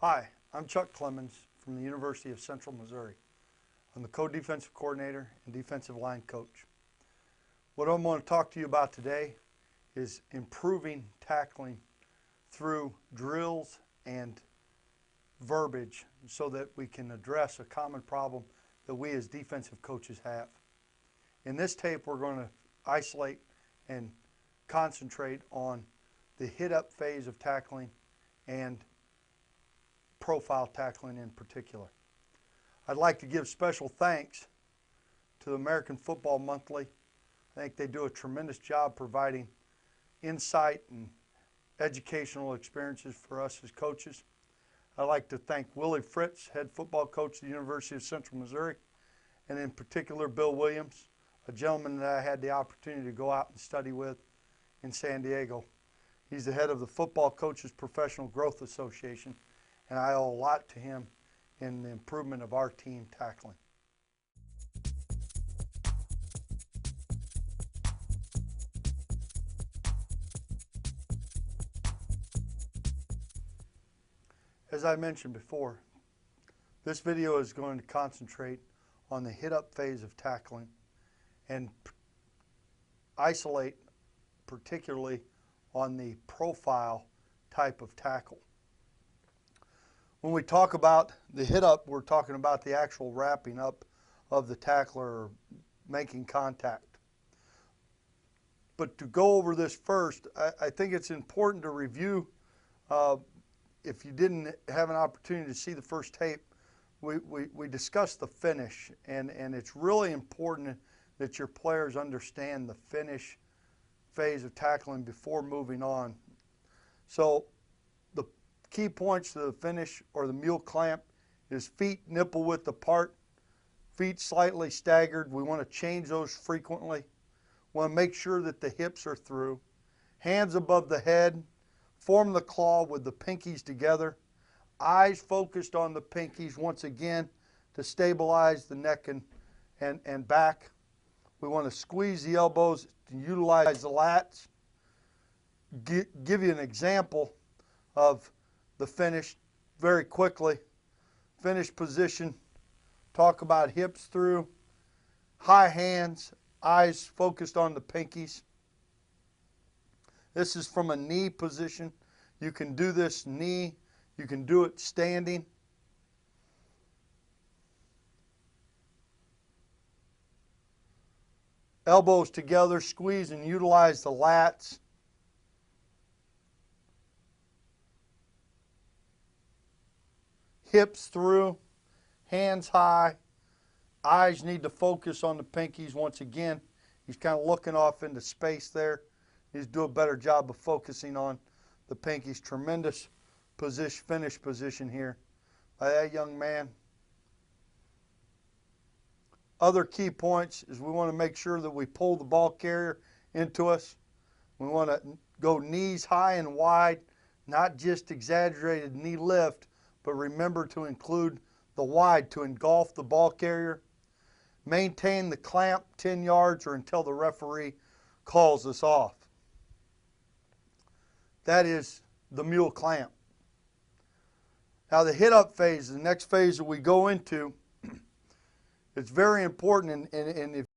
Hi, I'm Chuck Clemens from the University of Central Missouri. I'm the Co-Defensive Coordinator and Defensive Line Coach. What I'm going to talk to you about today is improving tackling through drills and verbiage so that we can address a common problem that we as defensive coaches have. In this tape, we're going to isolate and concentrate on the hit-up phase of tackling and profile tackling in particular. I'd like to give special thanks to the American Football Monthly. I think they do a tremendous job providing insight and educational experiences for us as coaches. I'd like to thank Willie Fritz, head football coach at the University of Central Missouri, and in particular Bill Williams, a gentleman that I had the opportunity to go out and study with in San Diego. He's the head of the Football Coaches Professional Growth Association, and I owe a lot to him in the improvement of our team tackling. As I mentioned before, this video is going to concentrate on the hit-up phase of tackling and isolate particularly on the profile type of tackle. When we talk about the hit-up, we're talking about the actual wrapping up of the tackler or making contact. But to go over this first, I think it's important to review. If you didn't have an opportunity to see the first tape, we discussed the finish, and it's really important that your players understand the finish phase of tackling before moving on. So the key points to the finish or the mule clamp is feet nipple width apart, feet slightly staggered. We want to change those frequently. We want to make sure that the hips are through. Hands above the head, form the claw with the pinkies together. Eyes focused on the pinkies once again to stabilize the neck and back. We want to squeeze the elbows to utilize the lats. Give you an example of the finish very quickly. Finish position, talk about hips through, high hands, eyes focused on the pinkies. This is from a knee position. You can do this knee, you can do it standing. Elbows together, squeeze and utilize the lats. Hips through, hands high, eyes need to focus on the pinkies once again. He's kind of looking off into space there. He needs to do a better job of focusing on the pinkies. Tremendous position, finish position here by that young man. Other key points is we want to make sure that we pull the ball carrier into us. We want to go knees high and wide, not just exaggerated knee lift, but remember to include the wide to engulf the ball carrier. Maintain the clamp 10 yards or until the referee calls us off. That is the mule clamp. Now the hit-up phase, the next phase that we go into, it's very important, and if